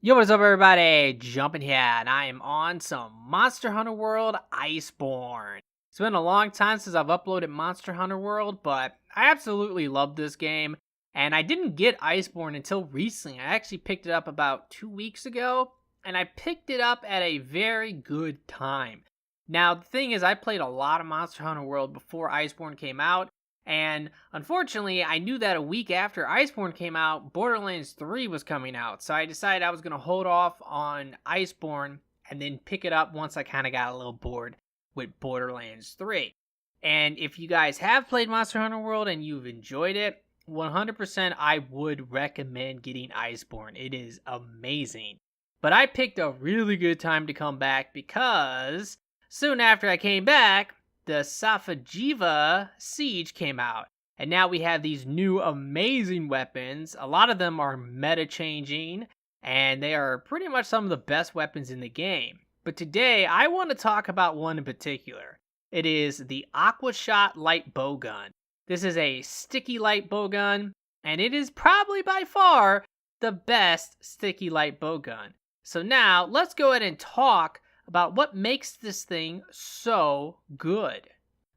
Yo, what is up, everybody? Jumping here, and I am on some Monster Hunter World Iceborne. It's been a long time since I've uploaded Monster Hunter World, but I absolutely love this game, and I didn't get Iceborne until recently. I actually picked it up about 2 weeks ago, and I picked it up at a very good time. Now, the thing is, I played a lot of Monster Hunter World before Iceborne came out, and unfortunately, I knew that a week after Iceborne came out, Borderlands 3 was coming out. So I decided I was going to hold off on Iceborne and then pick it up once I kind of got a little bored with Borderlands 3. And if you guys have played Monster Hunter World and you've enjoyed it, 100% I would recommend getting Iceborne. It is amazing. But I picked a really good time to come back because soon after I came back, the Safi'jiiva Siege came out, and now we have these new amazing weapons. A lot of them are meta changing, and they are pretty much some of the best weapons in the game. But today, I want to talk about one in particular. It is the Aquashot light bowgun. This is a sticky light bowgun, and it is probably by far the best sticky light bowgun. So now, let's go ahead and talk about what makes this thing so good.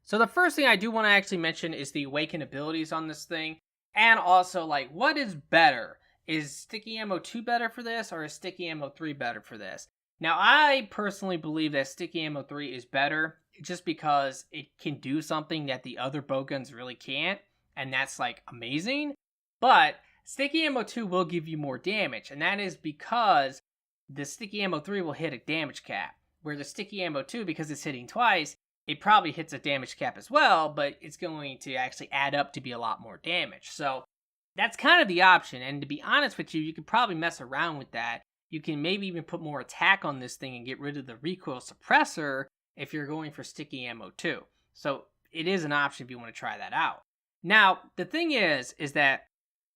So the first thing I do want to actually mention is the awakened abilities on this thing, and also like what is better? Is Sticky Ammo 2 better for this, or is Sticky Ammo 3 better for this? Now I personally believe that Sticky Ammo 3 is better just because it can do something that the other bowguns really can't, and that's like amazing. But Sticky Ammo 2 will give you more damage, and that is because the Sticky Ammo 3 will hit a damage cap. Where the Sticky Ammo 2, because it's hitting twice, it probably hits a damage cap as well, but it's going to actually add up to be a lot more damage. So that's kind of the option, and to be honest with you, you could probably mess around with that. You can maybe even put more attack on this thing and get rid of the recoil suppressor if you're going for Sticky Ammo 2. So it is an option if you want to try that out. Now, the thing is that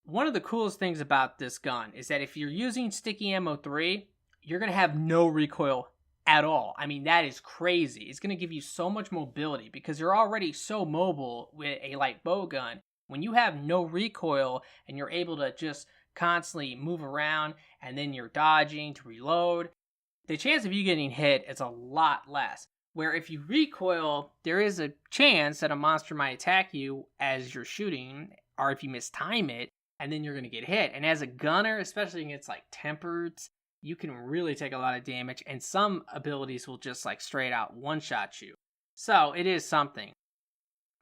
one of the coolest things about this gun is that if you're using Sticky Ammo 3, you're going to have no recoil at all. I mean, that is crazy. It's going to give you so much mobility because you're already so mobile with a light bowgun. When you have no recoil and you're able to just constantly move around and then you're dodging to reload, the chance of you getting hit is a lot less. Where if you recoil, there is a chance that a monster might attack you as you're shooting, or if you mistime it, and then you're going to get hit. And as a gunner, especially against like tempereds, you can really take a lot of damage, and some abilities will just like straight out one-shot you. So it is something.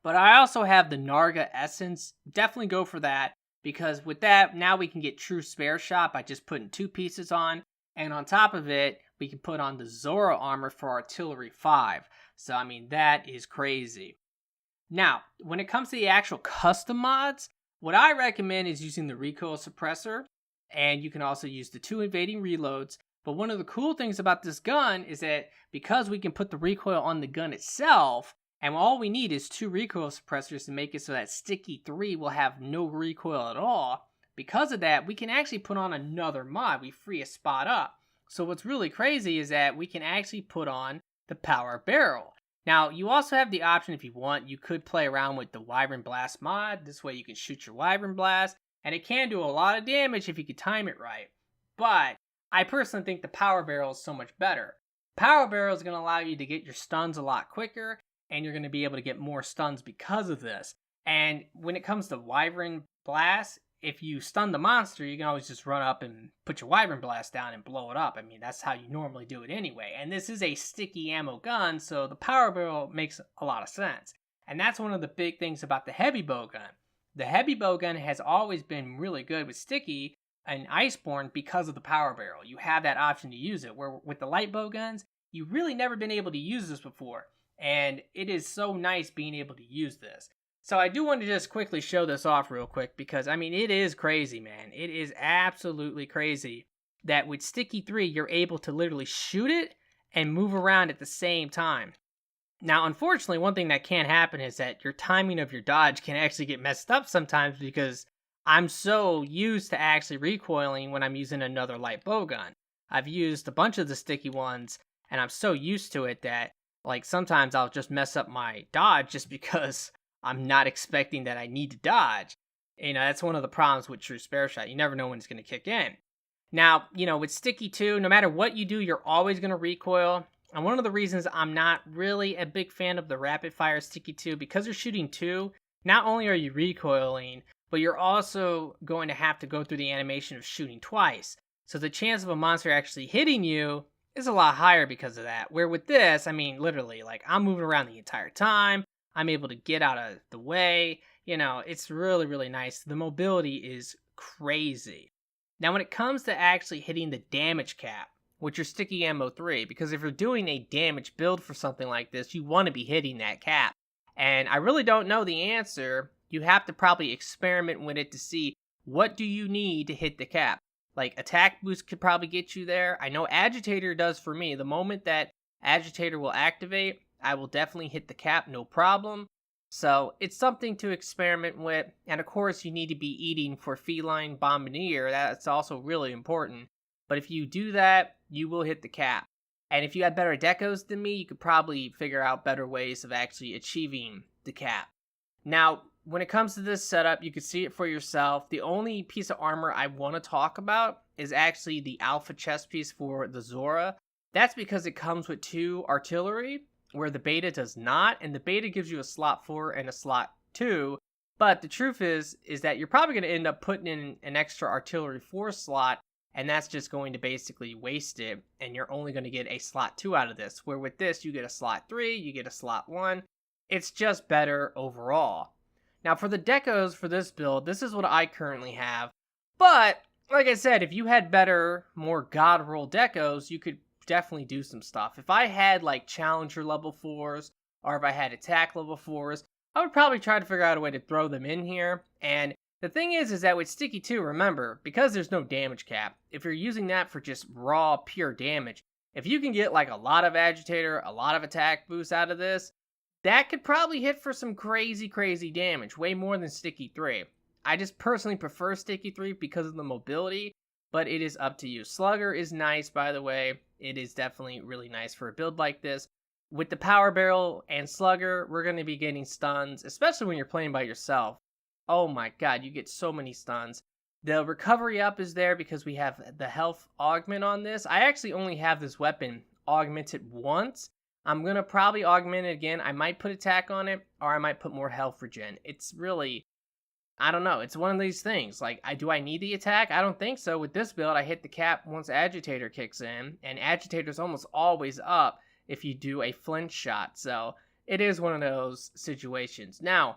But I also have the Narga Essence. Definitely go for that, because with that, now we can get true spare shot by just putting 2 pieces on. And on top of it, we can put on the Zora armor for Artillery 5. So I mean, that is crazy. Now, when it comes to the actual custom mods, what I recommend is using the recoil suppressor. And you can also use the 2 invading reloads. But one of the cool things about this gun is that because we can put the recoil on the gun itself, and all we need is 2 recoil suppressors to make it so that Sticky 3 will have no recoil at all. Because of that, we can actually put on another mod. We free a spot up. So what's really crazy is that we can actually put on the power barrel. Now, you also have the option if you want, you could play around with the Wyvern Blast mod. This way you can shoot your Wyvern Blast. And it can do a lot of damage if you can time it right. But I personally think the power barrel is so much better. Power barrel is going to allow you to get your stuns a lot quicker, and you're going to be able to get more stuns because of this. And when it comes to Wyvern Blast, if you stun the monster, you can always just run up and put your Wyvern Blast down and blow it up. I mean, that's how you normally do it anyway. And this is a sticky ammo gun, so the power barrel makes a lot of sense. And that's one of the big things about the heavy bowgun. The heavy bowgun has always been really good with Sticky and Iceborne because of the power barrel. You have that option to use it, where with the light bowguns, you've really never been able to use this before. And it is so nice being able to use this. So I do want to just quickly show this off real quick because, I mean, it is crazy, man. It is absolutely crazy that with Sticky 3, you're able to literally shoot it and move around at the same time. Now, unfortunately, one thing that can happen is that your timing of your dodge can actually get messed up sometimes because I'm so used to actually recoiling when I'm using another light bowgun. I've used a bunch of the sticky ones, and I'm so used to it that, like, sometimes I'll just mess up my dodge just because I'm not expecting that I need to dodge. You know, that's one of the problems with true spare shot. You never know when it's going to kick in. Now, with Sticky 2, no matter what you do, you're always going to recoil. And one of the reasons I'm not really a big fan of the rapid fire Sticky 2, because you're shooting 2, not only are you recoiling, but you're also going to have to go through the animation of shooting twice. So the chance of a monster actually hitting you is a lot higher because of that. Where with this, I mean, literally, like, I'm moving around the entire time. I'm able to get out of the way. It's really, really nice. The mobility is crazy. Now, when it comes to actually hitting the damage cap with your sticky ammo 3, because if you're doing a damage build for something like this, you want to be hitting that cap. And I really don't know the answer. You have to probably experiment with it to see what do you need to hit the cap. Like, attack boost could probably get you there. I know agitator does for me. The moment that agitator will activate, I will definitely hit the cap, no problem. So it's something to experiment with. And of course, you need to be eating for feline bombardier. That's also really important. But if you do that, you will hit the cap. And if you had better decos than me, you could probably figure out better ways of actually achieving the cap. Now, when it comes to this setup, you can see it for yourself. The only piece of armor I want to talk about is actually the alpha chest piece for the Zora. That's because it comes with 2 artillery, where the beta does not, and the beta gives you a slot 4 and a slot 2. But the truth is that you're probably going to end up putting in an extra artillery 4 slot, and that's just going to basically waste it, and you're only going to get a slot 2 out of this, where with this, you get a slot 3, you get a slot 1. It's just better overall. Now, for the decos for this build, this is what I currently have. But, like I said, if you had better, more god roll decos, you could definitely do some stuff. If I had, like, challenger level 4s, or if I had attack level 4s, I would probably try to figure out a way to throw them in here. And the thing is that with Sticky 2, remember, because there's no damage cap, if you're using that for just raw, pure damage, if you can get, like, a lot of agitator, a lot of attack boost out of this, that could probably hit for some crazy, crazy damage, way more than Sticky 3. I just personally prefer Sticky 3 because of the mobility, but it is up to you. Slugger is nice, by the way. It is definitely really nice for a build like this. With the Power Barrel and Slugger, we're going to be getting stuns, especially when you're playing by yourself. Oh my god, you get so many stuns. The recovery up is there because we have the health augment on this. I actually only have this weapon augmented once. I'm going to probably augment it again. I might put attack on it, or I might put more health regen. It's really, I don't know. It's one of these things. Like, do I need the attack? I don't think so. With this build, I hit the cap once agitator kicks in, and agitator's almost always up if you do a flinch shot. So it is one of those situations. Now,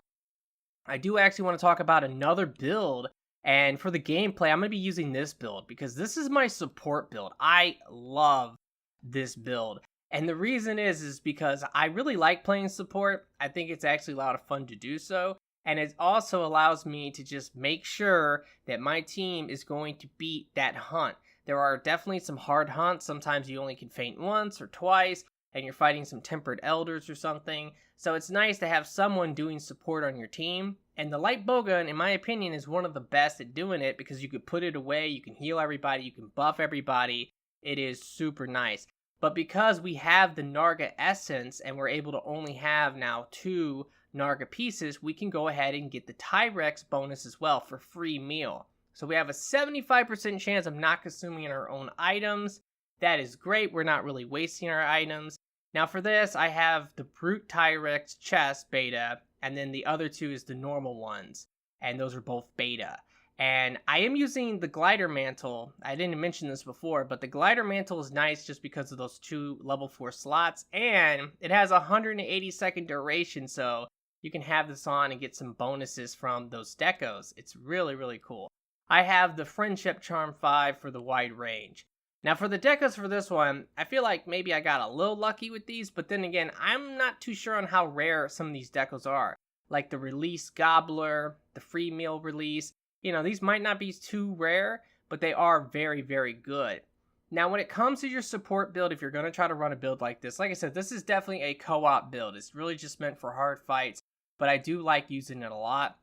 I do actually want to talk about another build, and for the gameplay, I'm going to be using this build because this is my support build. I love this build. And the reason is because I really like playing support. I think it's actually a lot of fun to do so. And it also allows me to just make sure that my team is going to beat that hunt. There are definitely some hard hunts. Sometimes you only can feint once or twice, and you're fighting some tempered elders or something. So it's nice to have someone doing support on your team. And the light bowgun, in my opinion, is one of the best at doing it because you can put it away, you can heal everybody, you can buff everybody. It is super nice. But because we have the Narga essence and we're able to only have now 2 Narga pieces, we can go ahead and get the Tyrex bonus as well for free meal. So we have a 75% chance of not consuming our own items. That is great. We're not really wasting our items. Now for this, I have the Brute Tyrex chest beta, and then the other 2 is the normal ones. And those are both beta. And I am using the glider mantle. I didn't mention this before, but the glider mantle is nice just because of those 2 level 4 slots. And it has a 180-second duration, so you can have this on and get some bonuses from those decos. It's really, really cool. I have the Friendship Charm 5 for the wide range. Now for the decos for this one, I feel like maybe I got a little lucky with these, but then again, I'm not too sure on how rare some of these decos are. Like the Release Gobbler, the Free Meal Release. These might not be too rare, but they are very, very good. Now, when it comes to your support build, if you're going to try to run a build like this, like I said, this is definitely a co-op build. It's really just meant for hard fights, but I do like using it a lot.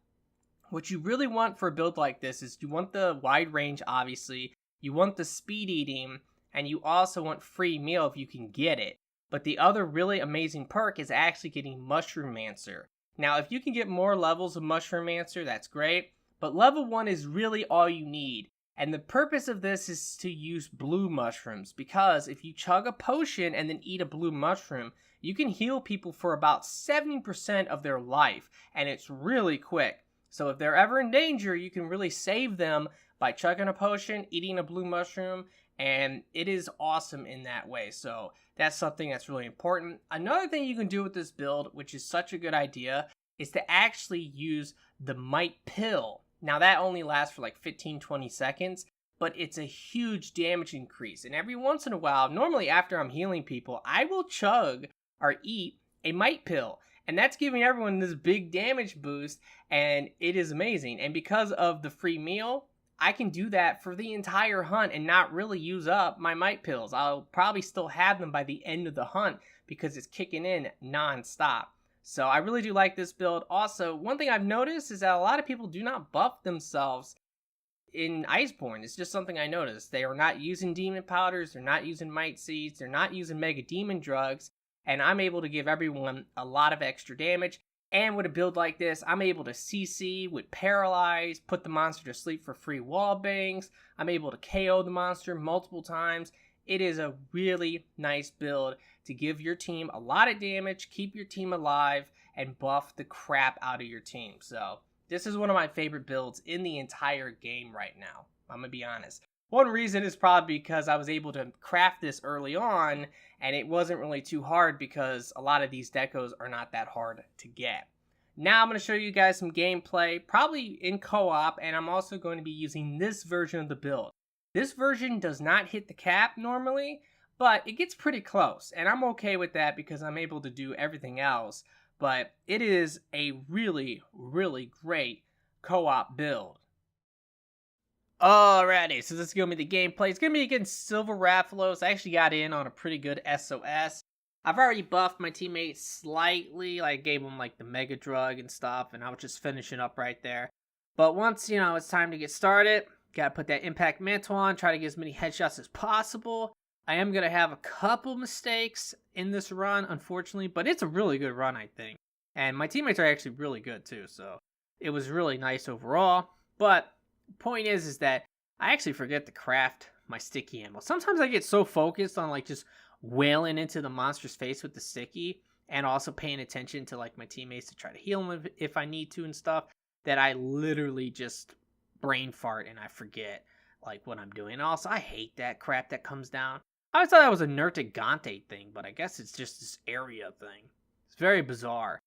What you really want for a build like this is you want the wide range, obviously. You want the speed eating, and you also want free meal if you can get it. But the other really amazing perk is actually getting Mushroom-mancer. Now, if you can get more levels of Mushroom-mancer, that's great. But level 1 is really all you need. And the purpose of this is to use blue mushrooms, because if you chug a potion and then eat a blue mushroom, you can heal people for about 70% of their life, and it's really quick. So if they're ever in danger, you can really save them by chugging a potion, eating a blue mushroom, and it is awesome in that way. So that's something that's really important. Another thing you can do with this build, which is such a good idea, is to actually use the Might Pill. Now that only lasts for like 15-20 seconds, but it's a huge damage increase. And every once in a while, normally after I'm healing people, I will chug or eat a Might Pill. And that's giving everyone this big damage boost, and it is amazing. And because of the free meal, I can do that for the entire hunt and not really use up my Might Pills. I'll probably still have them by the end of the hunt because it's kicking in non-stop. So I really do like this build. Also, one thing I've noticed is that a lot of people do not buff themselves in Iceborne. It's just something I noticed. They are not using demon powders, they're not using might seeds, they're not using mega demon drugs, and I'm able to give everyone a lot of extra damage. And with a build like this, I'm able to CC with Paralyze, put the monster to sleep for free wall bangs. I'm able to KO the monster multiple times. It is a really nice build to give your team a lot of damage, keep your team alive, and buff the crap out of your team. So this is one of my favorite builds in the entire game right now. I'm going to be honest. One reason is probably because I was able to craft this early on, and it wasn't really too hard because a lot of these decos are not that hard to get. Now I'm going to show you guys some gameplay, probably in co-op, and I'm also going to be using this version of the build. This version does not hit the cap normally, but it gets pretty close, and I'm okay with that because I'm able to do everything else. But it is a really, really great co-op build. Alrighty, so this is going to be the gameplay. It's going to be against Silver Rathalos. I actually got in on a pretty good SOS. I've already buffed my teammates slightly, like gave them like the Mega Drug and stuff, and I was just finishing up right there. But once, it's time to get started, gotta put that Impact Mantle on, try to get as many headshots as possible. I am going to have a couple mistakes in this run, unfortunately, but it's a really good run, I think. And my teammates are actually really good too, so it was really nice overall. But point is that I actually forget to craft my sticky ammo. Sometimes I get so focused on like just wailing into the monster's face with the sticky and also paying attention to like my teammates to try to heal them if I need to and stuff, that I literally just brain fart and I forget like what I'm doing. And also I hate that crap that comes down. I always thought that was a Nertigante thing, but I guess it's just this area thing. It's very bizarre.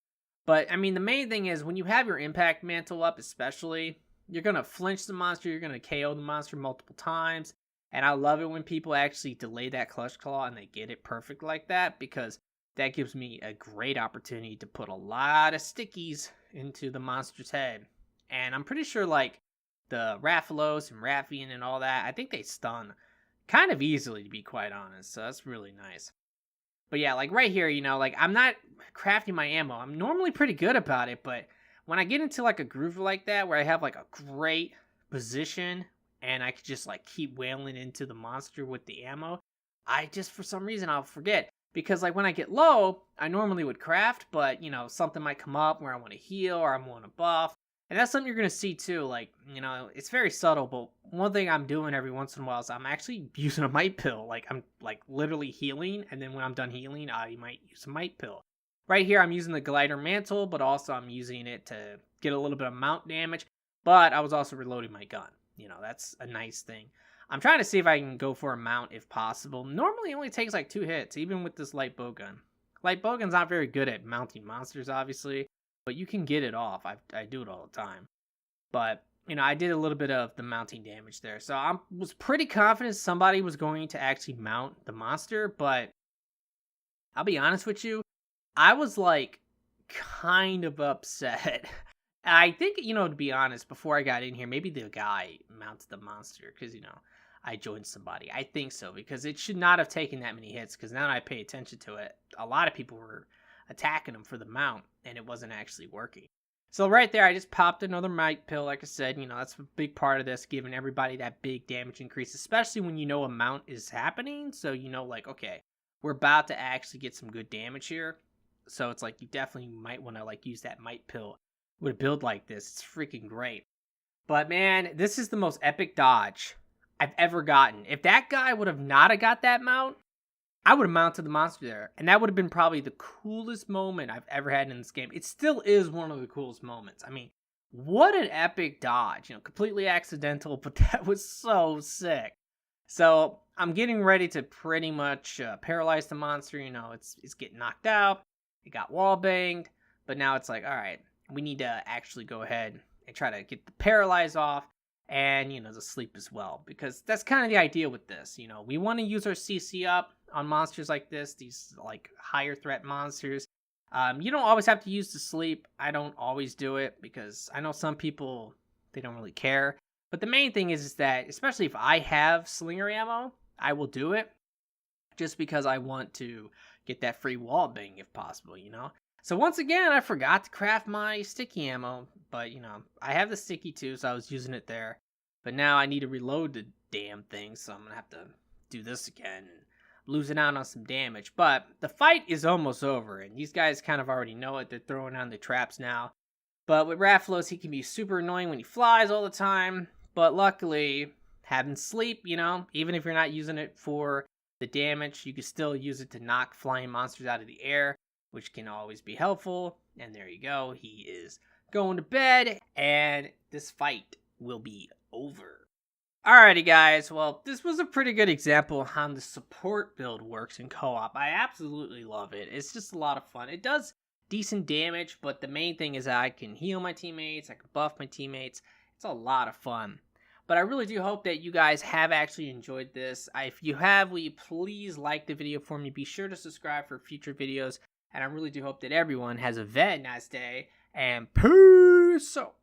But I mean, the main thing is when you have your Impact Mantle up, especially, you're going to flinch the monster, you're going to KO the monster multiple times, and I love it when people actually delay that Clutch Claw and they get it perfect like that, because that gives me a great opportunity to put a lot of stickies into the monster's head. And I'm pretty sure like the Rathalos and Rathian and all that, I think they stun kind of easily, to be quite honest, so that's really nice. But yeah, like right here, like I'm not crafting my ammo. I'm normally pretty good about it, but when I get into like a groove like that where I have like a great position and I could just like keep wailing into the monster with the ammo, I just for some reason I'll forget. Because like when I get low, I normally would craft, but something might come up where I want to heal or I want to buff. And that's something you're going to see too. Like, it's very subtle, but one thing I'm doing every once in a while is I'm actually using a Might Pill. Like I'm like literally healing, and then when I'm done healing, I might use a Might Pill. Right here, I'm using the Glider Mantle, but also I'm using it to get a little bit of mount damage. But I was also reloading my gun. That's a nice thing. I'm trying to see if I can go for a mount if possible. Normally, it only takes like 2 hits, even with this light bowgun. Light bowgun's not very good at mounting monsters, obviously, but you can get it off. I do it all the time. But, I did a little bit of the mounting damage there. So I was pretty confident somebody was going to actually mount the monster, but I'll be honest with you, I was like kind of upset. I think, to be honest, before I got in here, maybe the guy mounted the monster because, I joined somebody. I think so, because it should not have taken that many hits, because now that I pay attention to it, a lot of people were attacking him for the mount, and it wasn't actually working. So right there, I just popped another Might Pill, like I said, that's a big part of this, giving everybody that big damage increase, especially when a mount is happening, so like, okay, we're about to actually get some good damage here, so it's like, you definitely might want to, like, use that Might Pill with a build like this. It's freaking great. But man, this is the most epic dodge I've ever gotten. If that guy would have not have got that mount, I would have mounted the monster there. And that would have been probably the coolest moment I've ever had in this game. It still is one of the coolest moments. I mean, what an epic dodge. Completely accidental, but that was so sick. So I'm getting ready to pretty much paralyze the monster. It's getting knocked out. It got wall banged. But now it's like, all right, we need to actually go ahead and try to get the paralyze off. And, the sleep as well. Because that's kind of the idea with this. We want to use our CC up on monsters like this. These, like, higher threat monsters. You don't always have to use the sleep. I don't always do it. Because I know some people, they don't really care. But the main thing is that, especially if I have slinger ammo, I will do it. Just because I want to get that free wall bang if possible, So once again, I forgot to craft my sticky ammo, but I have the sticky too, so I was using it there. But now I need to reload the damn thing, so I'm gonna have to do this again and losing out on some damage. But the fight is almost over, and these guys kind of already know it. They're throwing on the traps now. But with Rathalos, he can be super annoying when he flies all the time. But luckily, having sleep, even if you're not using it for the damage, you can still use it to knock flying monsters out of the air, which can always be helpful. And there you go. He is going to bed, and this fight will be over. Alrighty, guys. Well, this was a pretty good example of how the support build works in co-op. I absolutely love it. It's just a lot of fun. It does decent damage, but the main thing is that I can heal my teammates. I can buff my teammates. It's a lot of fun. But I really do hope that you guys have actually enjoyed this. If you have, will you please like the video for me? Be sure to subscribe for future videos. And I really do hope that everyone has a very nice day. And peace out.